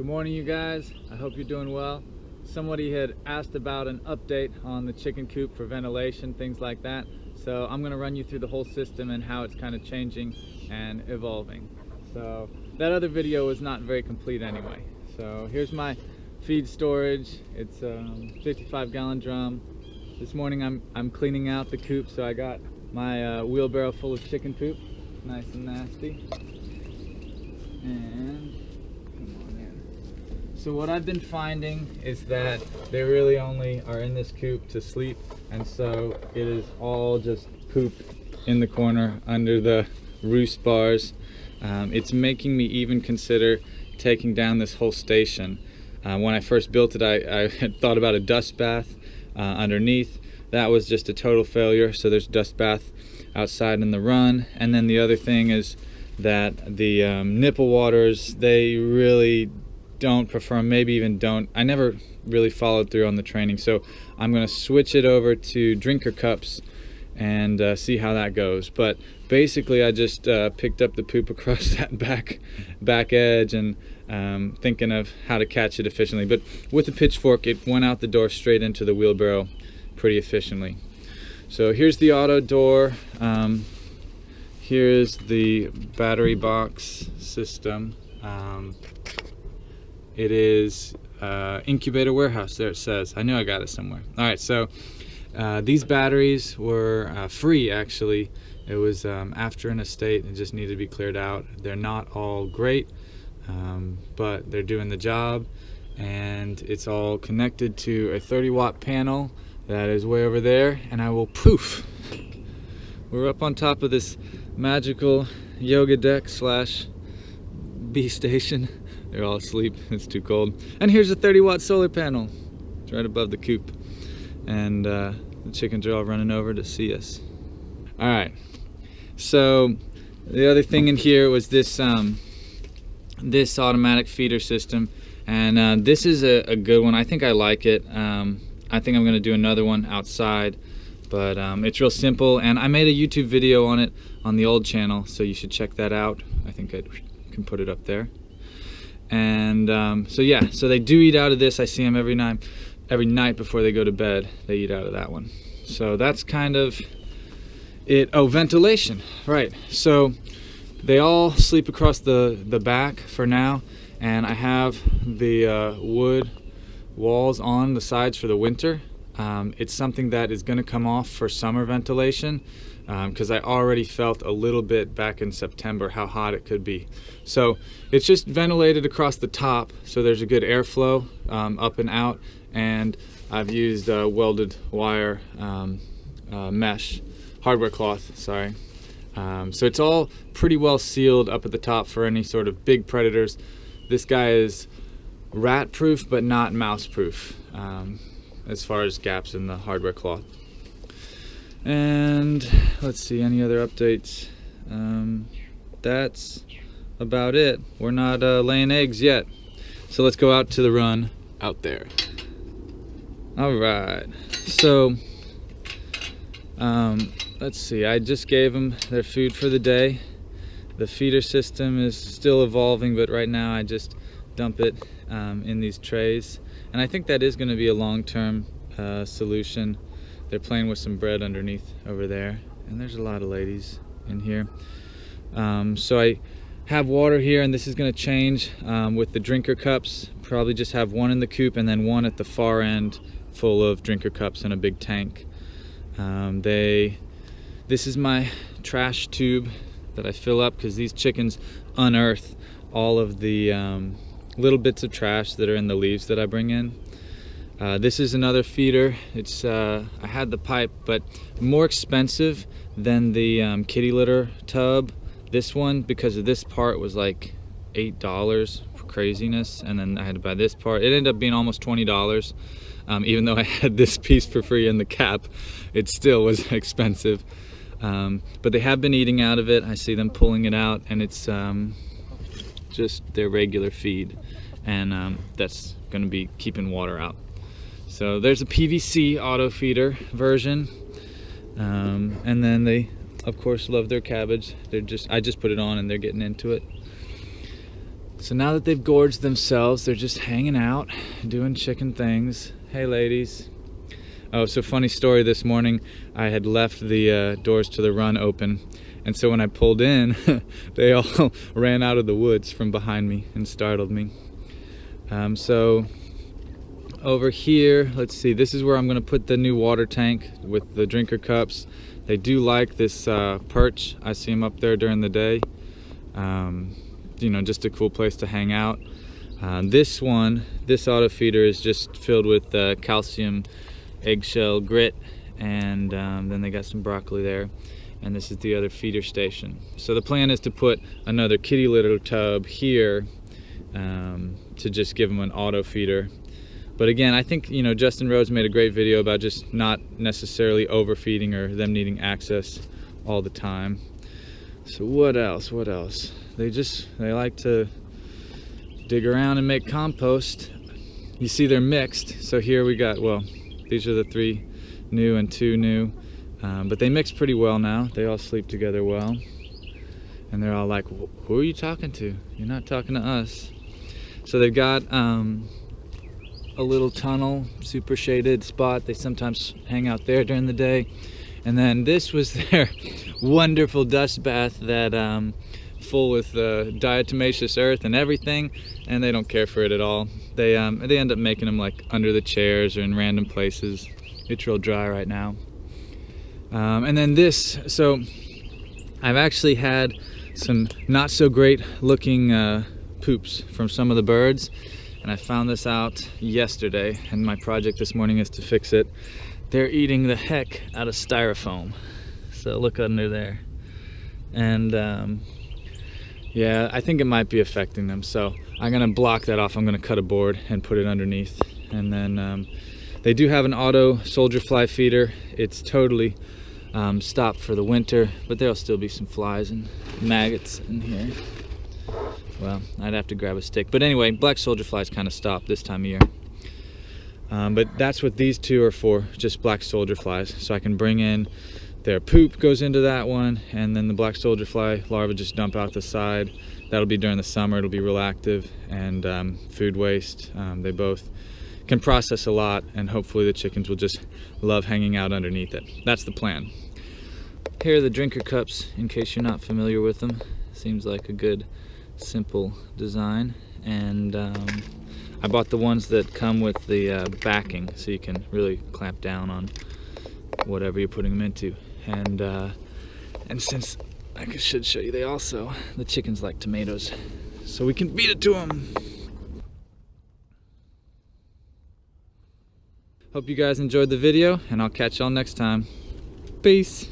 Good morning, you guys. I hope you're doing well. Somebody had asked about an update on the chicken coop for ventilation, things like that. So I'm going to run you through the whole system and how it's kind of changing and evolving. So that other video was not very complete anyway. So here's my feed storage. It's a 55-gallon drum. This morning I'm cleaning out the coop, so I got my wheelbarrow full of chicken poop, nice and nasty. And come on in. So what I've been finding is that they really only are in this coop to sleep, and so it is all just poop in the corner under the roost bars. It's making me even consider taking down this whole station. When I first built it, I had thought about a dust bath underneath. That was just a total failure, so there's a dust bath outside in the run. And then the other thing is that the nipple waters, they really don't perform, maybe even don't. I never really followed through on the training, so I'm going to switch it over to drinker cups and see how that goes. But basically I just picked up the poop across that back edge and thinking of how to catch it efficiently. But with the pitchfork, it went out the door straight into the wheelbarrow pretty efficiently. So here's the auto door. Here's the battery box system. It is incubator warehouse, there it says. I knew I got it somewhere. All right, so these batteries were free, actually. It was after an estate and just needed to be cleared out. They're not all great, but they're doing the job, and it's all connected to a 30-watt panel that is way over there, and I will poof. We're up on top of this magical yoga deck slash bee station. They're all asleep, it's too cold. And here's a 30-watt solar panel. It's right above the coop. And the chickens are all running over to see us. All right, so the other thing in here was this this automatic feeder system, and this is a good one. I think I like it. I think I'm going to do another one outside, but it's real simple, and I made a YouTube video on it on the old channel, so you should check that out. I think I can put it up there. And so yeah, so they do eat out of this. I see them every night before they go to bed. They eat out of that one. So that's kind of it. Oh, ventilation, right. So they all sleep across the back for now, and I have the wood walls on the sides for the winter. It's something that is going to come off for summer ventilation, because I already felt a little bit back in September how hot it could be. So it's just ventilated across the top, so there's a good airflow up and out, and I've used welded wire mesh, hardware cloth, sorry. So it's all pretty well sealed up at the top for any sort of big predators. This guy is rat proof but not mouse proof as far as gaps in the hardware cloth. And let's see, any other updates? That's about it. We're not laying eggs yet, so let's go out to the run out there. All right, so let's see, I just gave them their food for the day. The feeder system is still evolving, but right now I just dump it in these trays, and I think that is going to be a long-term solution. They're playing with some bread underneath over there, and there's a lot of ladies in here. So I have water here, and this is going to change with the drinker cups. Probably just have one in the coop and then one at the far end full of drinker cups in a big tank. This is my trash tube that I fill up, because these chickens unearth all of the little bits of trash that are in the leaves that I bring in. This is another feeder. It's I had the pipe, but more expensive than the kitty litter tub. This one, because of this part, was like $8 for craziness, and then I had to buy this part. It ended up being almost $20. Even though I had this piece for free in the cap, it still was expensive. But they have been eating out of it. I see them pulling it out, and it's just their regular feed, and that's going to be keeping water out. So there's a PVC auto feeder version, and then they of course love their cabbage. I just put it on and they're getting into it. So now that they've gorged themselves, they're just hanging out, doing chicken things. Hey ladies. Oh, so funny story this morning. I had left the doors to the run open, and so when I pulled in, they all ran out of the woods from behind me and startled me. So over here, let's see, this is where I'm gonna put the new water tank with the drinker cups. They do like this perch. I see them up there during the day. You know, just a cool place to hang out. This auto feeder is just filled with calcium eggshell grit, and then they got some broccoli there, and this is the other feeder station. So the plan is to put another kitty litter tub here to just give them an auto feeder. But again, I think, you know, Justin Rhodes made a great video about just not necessarily overfeeding or them needing access all the time. So what else? They like to dig around and make compost. You see they're mixed. So here we got, well, these are the 3 new and 2 new. But they mix pretty well now. They all sleep together well. And they're all like, who are you talking to? You're not talking to us. So they've got a little tunnel, super shaded spot. They sometimes hang out there during the day. And then this was their wonderful dust bath that full with diatomaceous earth and everything, and they don't care for it at all. They end up making them like under the chairs or in random places. It's real dry right now. And then this, so I've actually had some not so great looking poops from some of the birds, and I found this out yesterday, and my project this morning is to fix it. They're eating the heck out of styrofoam. So look under there. And yeah, I think it might be affecting them. So I'm gonna block that off. I'm gonna cut a board and put it underneath. And then they do have an auto soldier fly feeder. It's totally stopped for the winter, but there'll still be some flies and maggots in here. Well, I'd have to grab a stick. But anyway, black soldier flies kind of stop this time of year. But that's what these 2 are for, just black soldier flies. So I can bring in their poop goes into that one, and then the black soldier fly larvae just dump out the side. That'll be during the summer. It'll be real active, and food waste. They both can process a lot, and hopefully the chickens will just love hanging out underneath it. That's the plan. Here are the drinker cups, in case you're not familiar with them. Seems like a good, simple design. And I bought the ones that come with the backing, so you can really clamp down on whatever you're putting them into. And since I should show you, the chickens like tomatoes, so we can feed it to them. Hope you guys enjoyed the video, and I'll catch y'all next time. Peace.